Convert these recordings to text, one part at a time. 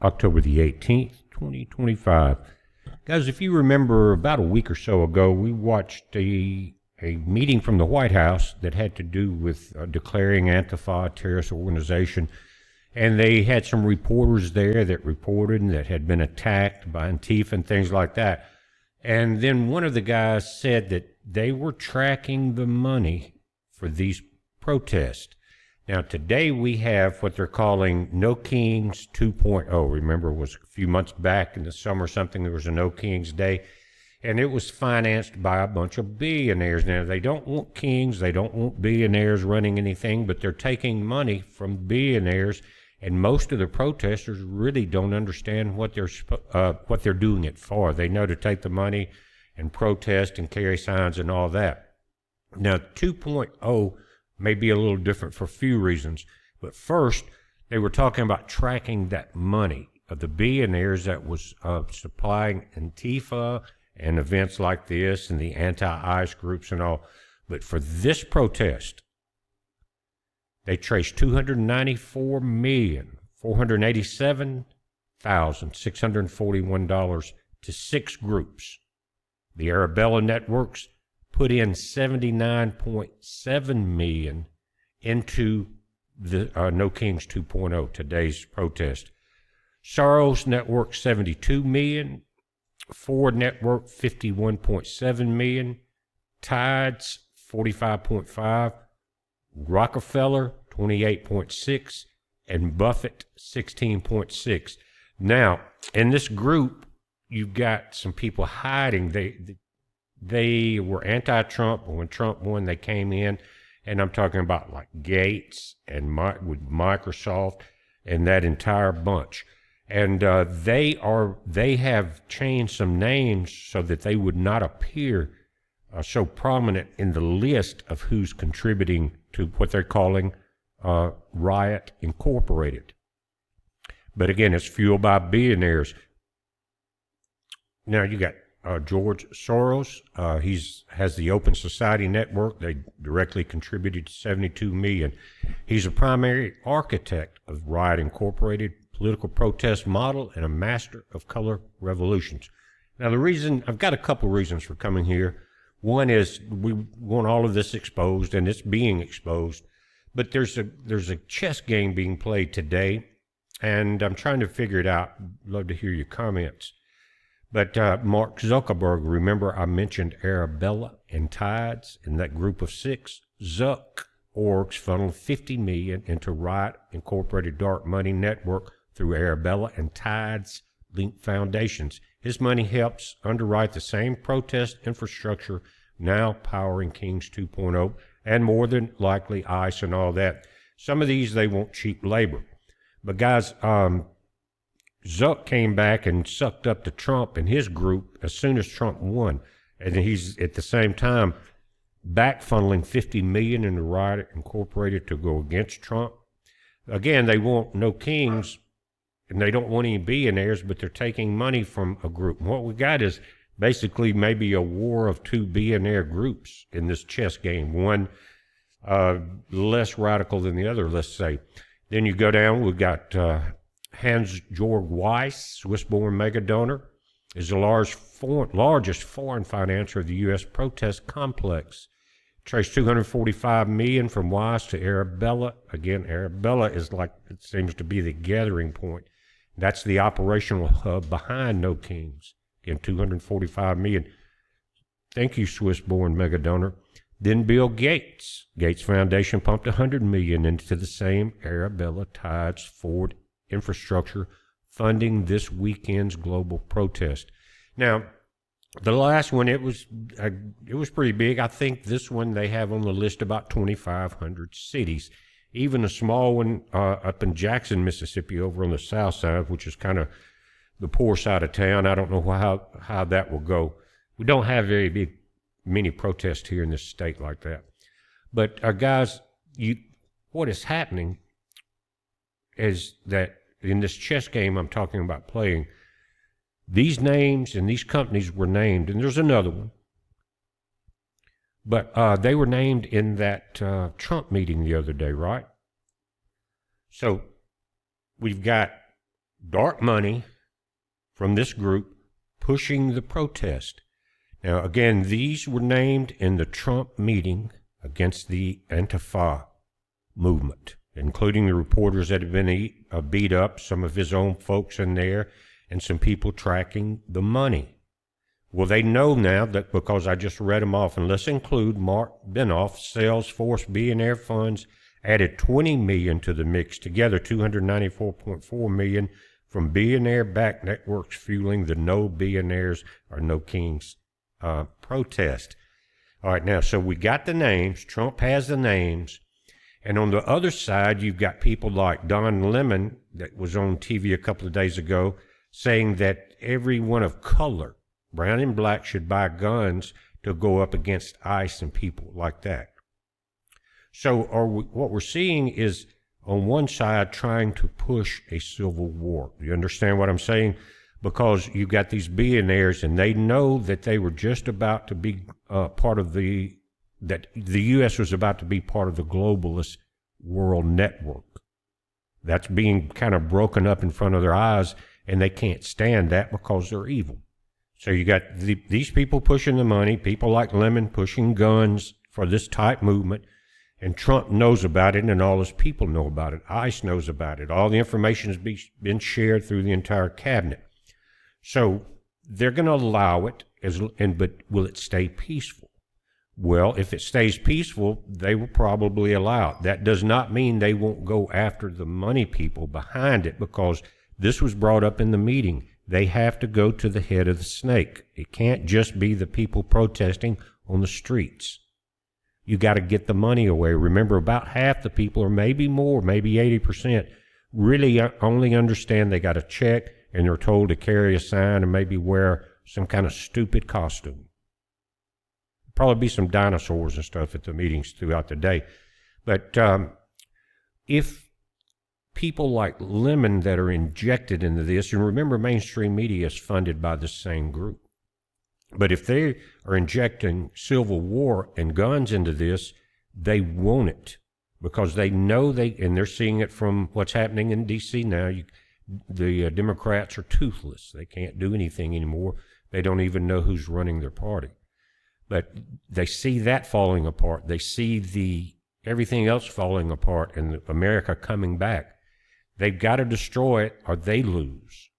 October the 18th, 2025. Guys, if you remember about a week or so ago, we watched a meeting from the White House that had to do with declaring Antifa a terrorist organization. And they had some reporters there that reported and that had been attacked by Antifa and things like that. And then one of the guys said that they were tracking the money for these protests. Now, today we have what they're calling No Kings 2.0. Remember, it was a few months back in the summer or something, there was a No Kings Day. And it was financed by a bunch of billionaires. Now, they don't want kings, they don't want billionaires running anything, but they're taking money from billionaires. And most of the protesters really don't understand what they're doing it for. They know to take the money and protest and carry signs and all that. Now, 2.0 may be a little different for a few reasons. But first, they were talking about tracking that money of the billionaires that was supplying Antifa and events like this and the anti-ICE groups and all. But for this protest, they traced $294,487,641 to 6 groups. The Arabella networks put in $79.7 million into the No Kings 2.0, today's protest. Soros Network, $72 million. Ford Network, $51.7 million. Tides, $45.5. Rockefeller, $28.6. And Buffett, $16.6. Now, in this group, you've got some people hiding. They were anti-Trump, but when Trump won, they came in, and I'm talking about like Gates and with Microsoft and that entire bunch. And they have changed some names so that they would not appear so prominent in the list of who's contributing to what they're calling Riot Incorporated. But again, it's fueled by billionaires. Now you got George Soros. He has the Open Society Network. They directly contributed $72 million. He's a primary architect of Riot Incorporated, political protest model, and a master of color revolutions. Now, the reason, I've got a couple reasons for coming here. One is we want all of this exposed, and it's being exposed. But there's a chess game being played today, and I'm trying to figure it out. Love to hear your comments. But Mark Zuckerberg, remember I mentioned Arabella and Tides in that group of 6? Zuck orgs funneled $50 million into Riot Incorporated dark money network through Arabella and Tides linked foundations. His money helps underwrite the same protest infrastructure now powering Kings 2.0 and more than likely ICE and all that. Some of these, they want cheap labor. But guys, Zuck came back and sucked up to Trump and his group as soon as Trump won. And he's at the same time back funneling $50 million into Riot Incorporated to go against Trump. Again, they want no kings and they don't want any billionaires, but they're taking money from a group. And what we got is basically maybe a war of 2 billionaire groups in this chess game. One less radical than the other, let's say. Then you go down, we've got Hans-Georg Weiss, Swiss-born mega donor, is the largest foreign financer of the U.S. protest complex. Traced $245 million from Weiss to Arabella. Again, Arabella is like, it seems to be the gathering point. That's the operational hub behind No Kings. Again, $245 million. Thank you, Swiss-born mega donor. Then Bill Gates. Gates Foundation pumped $100 million into the same Arabella Tides Ford infrastructure, funding this weekend's global protest. Now, the last one, it was pretty big. I think this one they have on the list about 2,500 cities. Even a small one up in Jackson, Mississippi, over on the south side, which is kind of the poor side of town. I don't know how that will go. We don't have many protests here in this state like that. But guys, what is happening is that in this chess game I'm talking about playing, these names and these companies were named, and there's another one, but they were named in that Trump meeting the other day, right? So we've got dark money from this group pushing the protest. Now, again, these were named in the Trump meeting against the Antifa movement, including the reporters that have been beat up, some of his own folks in there, and some people tracking the money. Well, they know now that because I just read them off, and let's include Mark Benoff, Salesforce, Billionaire Funds, added $20 million to the mix, together $294.4 million from billionaire-backed networks fueling the No Billionaires or No Kings protest. All right, now, so we got the names. Trump has the names. And on the other side, you've got people like Don Lemon, that was on TV a couple of days ago, saying that everyone of color, brown and black, should buy guns to go up against ICE and people like that. So what we're seeing is, on one side, trying to push a civil war. You understand what I'm saying? Because you've got these billionaires, and they know that they were just about to be that the U.S. was about to be part of the globalist world network. That's being kind of broken up in front of their eyes, and they can't stand that because they're evil. So you got these people pushing the money, people like Lemon pushing guns for this type movement, and Trump knows about it, and all his people know about it. ICE knows about it. All the information has been shared through the entire cabinet. So they're going to allow it, but will it stay peaceful? Well, if it stays peaceful, they will probably allow it. That does not mean they won't go after the money people behind it, because this was brought up in the meeting. They have to go to the head of the snake. It can't just be the people protesting on the streets. You got to get the money away. Remember, about half the people, or maybe more, maybe 80%, really only understand they got a check and they're told to carry a sign and maybe wear some kind of stupid costume. Probably be some dinosaurs and stuff at the meetings throughout the day. But if people like Lemon that are injected into this, and remember, mainstream media is funded by the same group. But if they are injecting civil war and guns into this, they want it, because they know and they're seeing it from what's happening in D.C. now. The Democrats are toothless. They can't do anything anymore. They don't even know who's running their party. But they see that falling apart. They see everything else falling apart and America coming back. They've got to destroy it or they lose.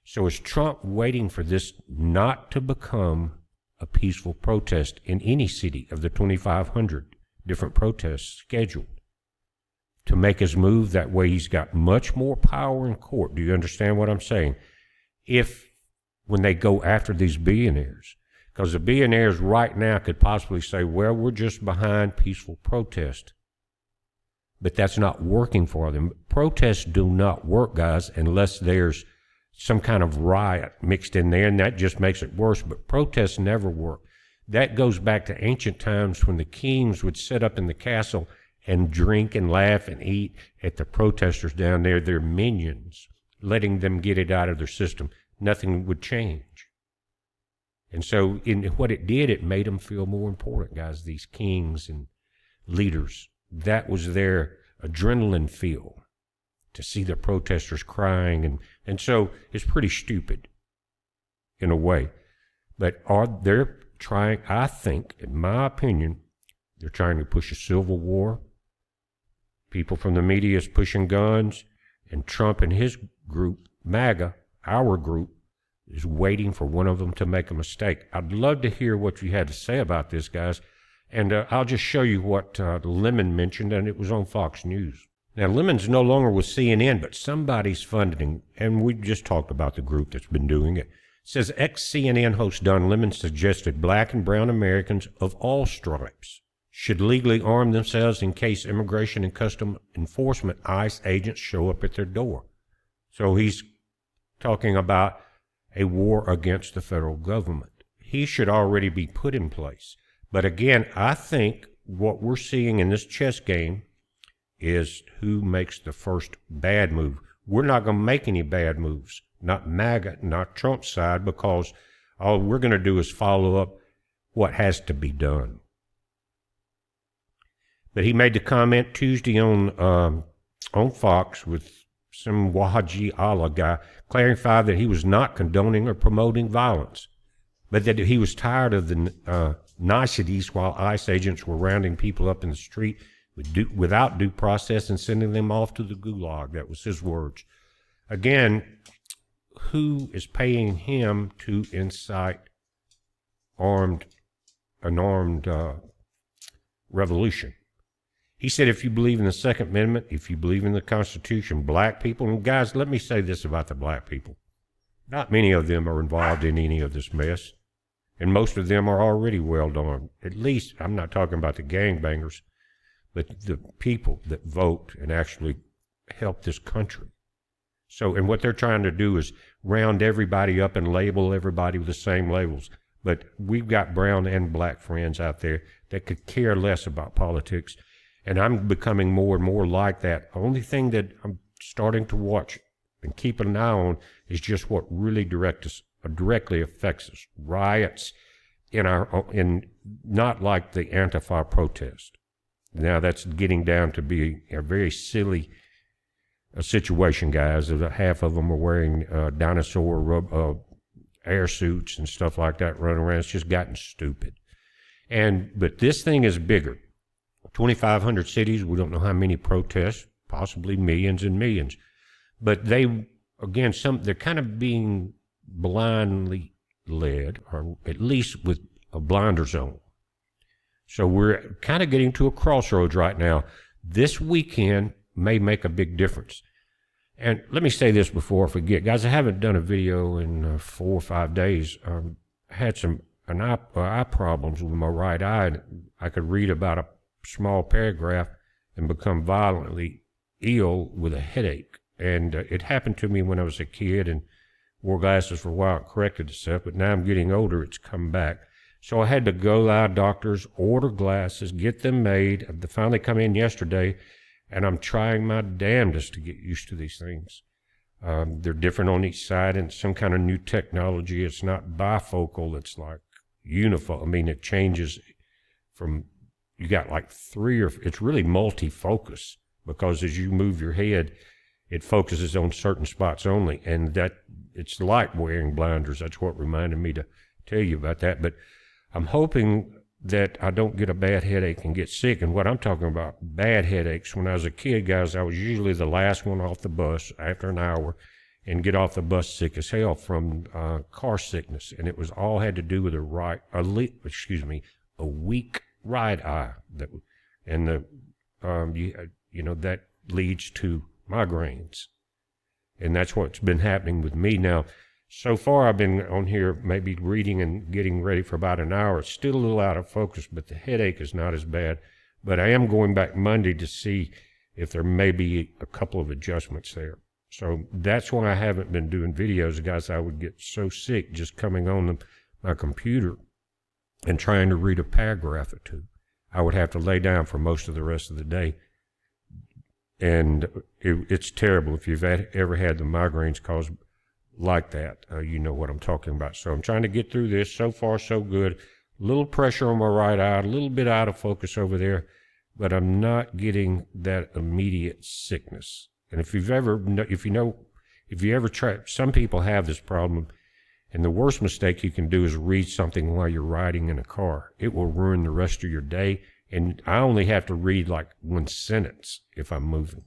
So is Trump waiting for this not to become a peaceful protest in any city of the 2,500 different protests scheduled to make his move? That way he's got much more power in court. Do you understand what I'm saying? When they go after these billionaires, because the billionaires right now could possibly say, well, we're just behind peaceful protest. But that's not working for them. Protests do not work, guys, unless there's some kind of riot mixed in there, and that just makes it worse. But protests never work. That goes back to ancient times when the kings would sit up in the castle and drink and laugh and eat at the protesters down there, their minions, letting them get it out of their system. Nothing would change. And so in what it did, it made them feel more important, guys, these kings and leaders. That was their adrenaline feel, to see the protesters crying. And so it's pretty stupid in a way. But they're trying, I think, in my opinion, they're trying to push a civil war. People from the media is pushing guns, and Trump and his group, MAGA, our group, is waiting for one of them to make a mistake. I'd love to hear what you had to say about this, guys. And I'll just show you what Lemon mentioned, and it was on Fox News. Now, Lemon's no longer with CNN, but somebody's funding, and we just talked about the group that's been doing it. It says ex-CNN host Don Lemon suggested black and brown Americans of all stripes should legally arm themselves in case immigration and custom enforcement ICE agents show up at their door. So he's talking about a war against the federal government. He should already be put in place. But again, I think what we're seeing in this chess game is who makes the first bad move. We're not going to make any bad moves, not MAGA, not Trump's side, because all we're going to do is follow up what has to be done. But he made the comment Tuesday on Fox with some Wahaji Allah guy, clarified that he was not condoning or promoting violence, but that he was tired of the niceties while ICE agents were rounding people up in the street without due process and sending them off to the gulag. That was his words. Again, who is paying him to incite an armed revolution? He said, if you believe in the Second Amendment, if you believe in the Constitution, black people, and guys, let me say this about the black people. Not many of them are involved in any of this mess, and most of them are already well armed. At least, I'm not talking about the gangbangers, but the people that vote and actually help this country. So, and what they're trying to do is round everybody up and label everybody with the same labels. But we've got brown and black friends out there that could care less about politics. And I'm becoming more and more like that. The only thing that I'm starting to watch and keep an eye on is just what really directly affects us. Riots in not like the Antifa protest. Now that's getting down to be a very silly situation, guys. Half of them are wearing dinosaur air suits and stuff like that running around. It's just gotten stupid. But this thing is bigger. 2,500 cities, we don't know how many protests, possibly millions and millions. But they're kind of being blindly led, or at least with a blinders on. So we're kind of getting to a crossroads right now. This weekend may make a big difference. And let me say this before I forget. Guys, I haven't done a video in 4 or 5 days. I had some eye problems with my right eye. And I could read about a small paragraph and become violently ill with a headache. And it happened to me when I was a kid and wore glasses for a while. It corrected itself, but now I'm getting older, it's come back. So I had to go to eye doctors, order glasses, get them made. They finally come in yesterday, and I'm trying my damnedest to get used to these things. They're different on each side, and some kind of new technology. It's not bifocal, it's like unifocal. I mean, it changes from, you got like it's really multi-focus, because as you move your head, it focuses on certain spots only, and that it's like wearing blinders. That's what reminded me to tell you about that. But I'm hoping that I don't get a bad headache and get sick. And what I'm talking about, bad headaches. When I was a kid, guys, I was usually the last one off the bus after an hour and get off the bus sick as hell from car sickness. And it was all had to do with a weak right eye. That leads to migraines. And that's what's been happening with me now. So far, I've been on here maybe reading and getting ready for about an hour. It's still a little out of focus, but the headache is not as bad. But I am going back Monday to see if there may be a couple of adjustments there. So that's why I haven't been doing videos, guys. I would get so sick just coming on my computer and trying to read a paragraph or two. I would have to lay down for most of the rest of the day. And it's terrible. If you've ever had the migraines caused like that, you know what I'm talking about. So I'm trying to get through this. So far, so good. A little pressure on my right eye, a little bit out of focus over there, but I'm not getting that immediate sickness. And if you ever try, some people have this problem, and the worst mistake you can do is read something while you're riding in a car. It will ruin the rest of your day. And I only have to read like one sentence if I'm moving,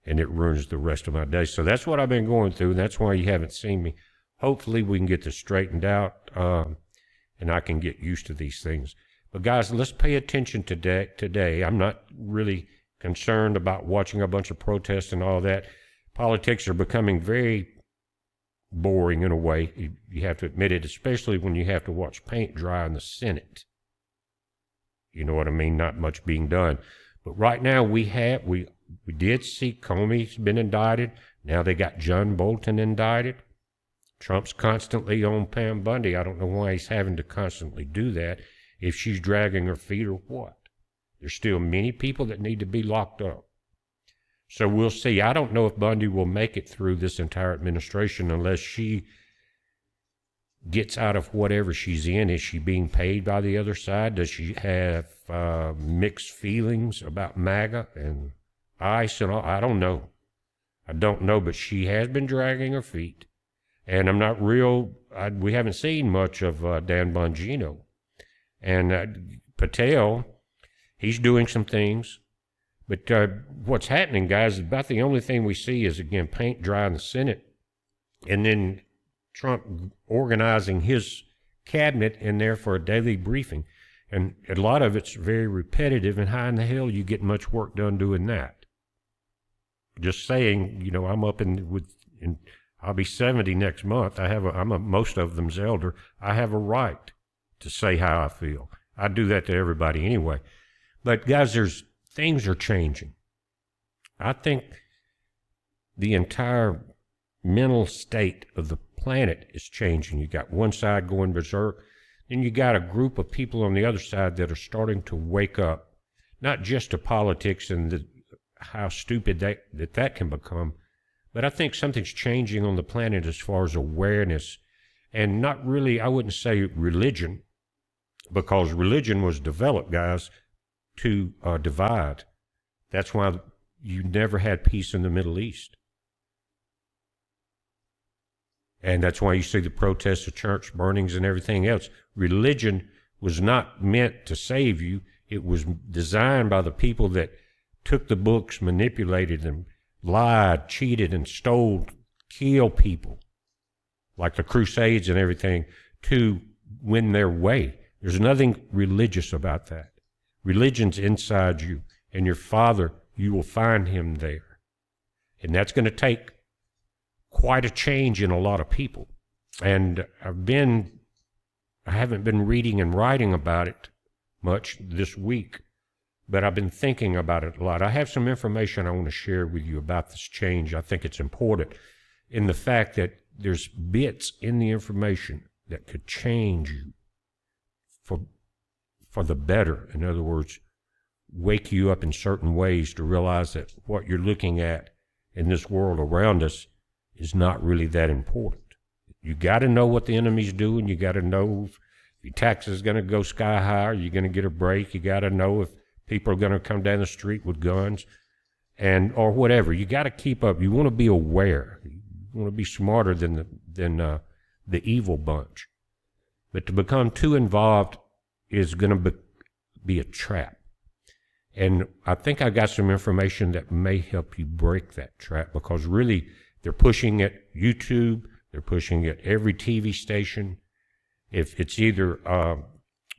and it ruins the rest of my day. So that's what I've been going through, and that's why you haven't seen me. Hopefully we can get this straightened out, and I can get used to these things. But guys, let's pay attention today. I'm not really concerned about watching a bunch of protests and all that. Politics are becoming very boring in a way. You have to admit it, especially when you have to watch paint dry in the Senate. You know what I mean? Not much being done. But right now we did see Comey's been indicted. Now they got John Bolton indicted. Trump's constantly on Pam Bundy. I don't know why he's having to constantly do that, if she's dragging her feet or what. There's still many people that need to be locked up. So we'll see. I don't know if Bundy will make it through this entire administration unless she gets out of whatever she's in. Is she being paid by the other side? Does she have mixed feelings about MAGA and ICE and all? I don't know. I don't know, but she has been dragging her feet. And I'm not we haven't seen much of Dan Bongino. And Patel, he's doing some things. But what's happening, guys, about the only thing we see is, again, paint dry in the Senate. And then Trump organizing his cabinet in there for a daily briefing. And a lot of it's very repetitive, and how in the hell you get much work done doing that? Just saying, you know, I'm up I'll be 70 next month. Most of them's elder. I have a right to say how I feel. I do that to everybody anyway. But guys, things are changing. I think the entire mental state of the planet is changing. You got one side going berserk, and you got a group of people on the other side that are starting to wake up, not just to politics and how stupid that can become, but I think something's changing on the planet as far as awareness, and not really, I wouldn't say religion, because religion was developed, guys, to divide. That's why you never had peace in the Middle East. And that's why you see the protests of church burnings and everything else. Religion was not meant to save you. It was designed by the people that took the books, manipulated them, lied, cheated, and stole, killed people, like the Crusades and everything, to win their way. There's nothing religious about that. Religion's inside you, and your Father, you will find him there. And that's going to take quite a change in a lot of people. And I haven't been reading and writing about it much this week, but I've been thinking about it a lot. I have some information I want to share with you about this change. I think it's important in the fact that there's bits in the information that could change you for the better. In other words, wake you up in certain ways to realize that what you're looking at in this world around us is not really that important. You got to know what the enemy's doing. You got to know if your taxes are going to go sky high, or you're going to get a break. You got to know if people are going to come down the street with guns or whatever. You got to keep up. You want to be aware. You want to be smarter than the evil bunch. But to become too involved is going to be a trap. And I think I got some information that may help you break that trap, because really they're pushing it YouTube, they're pushing it every TV station. If it's either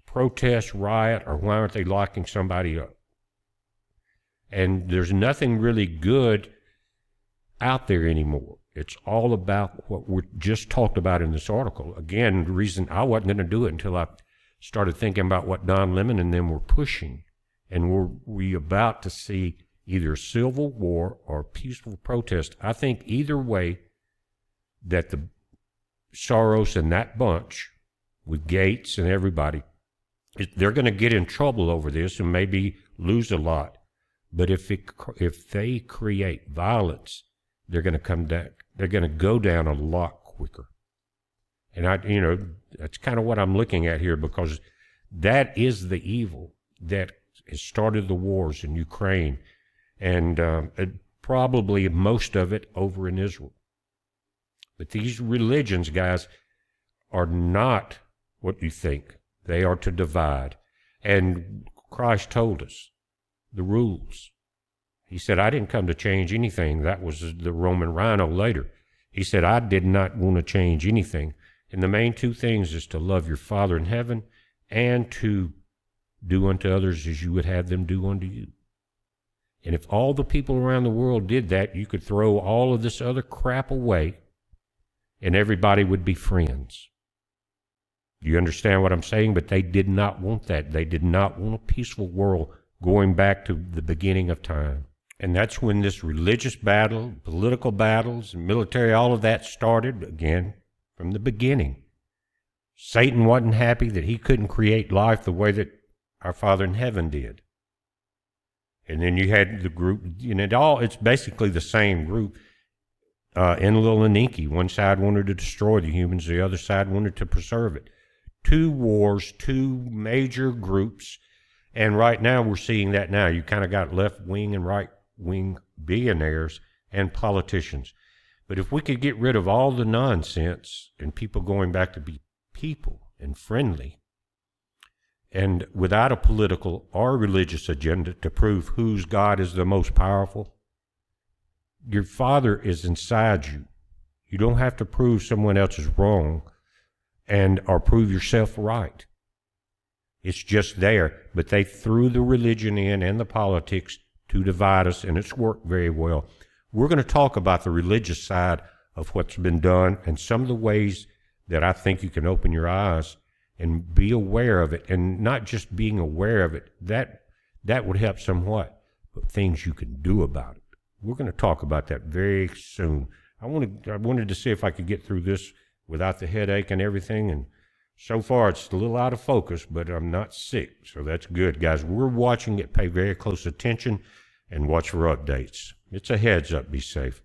protest, riot, or why aren't they locking somebody up? And there's nothing really good out there anymore. It's all about what we just talked about in this article. Again, the reason I wasn't going to do it until I started thinking about what Don Lemon and them were pushing. And we about to see either civil war or peaceful protest. I think either way that the Soros and that bunch with Gates and everybody, they're going to get in trouble over this and maybe lose a lot. But if they create violence, they're going to come down. They're going to go down a lot quicker. And that's kind of what I'm looking at here, because that is the evil that has started the wars in Ukraine, and probably most of it over in Israel. But these religions, guys, are not what you think. They are to divide. And Christ told us the rules. He said, I didn't come to change anything. That was the Roman rhino later. He said, I did not want to change anything. And the main two things is to love your Father in heaven and to do unto others as you would have them do unto you. And if all the people around the world did that, you could throw all of this other crap away and everybody would be friends. You understand what I'm saying? But they did not want that. They did not want a peaceful world going back to the beginning of time. And that's when this religious battle, political battles, military, all of that started again from the beginning. Satan wasn't happy that he couldn't create life the way that our Father in heaven did. And then you had the group, it's basically the same group. Enlil and Enki, one side wanted to destroy the humans, the other side wanted to preserve it. Two wars, two major groups, and right now we're seeing that now. You kind of got left wing and right wing billionaires, and politicians. But if we could get rid of all the nonsense and people going back to be people and friendly, and without a political or religious agenda to prove whose God is the most powerful, your Father is inside you. You don't have to prove someone else is wrong or prove yourself right. It's just there. But they threw the religion in and the politics to divide us, and it's worked very well. We're going to talk about the religious side of what's been done and some of the ways that I think you can open your eyes and be aware of it. And not just being aware of it, that would help somewhat, but things you can do about it. We're going to talk about that very soon. I wanted to see if I could get through this without the headache and everything, and so far it's a little out of focus, but I'm not sick, so that's good, guys. We're watching it. Pay very close attention and watch for updates. It's a heads up. Be safe.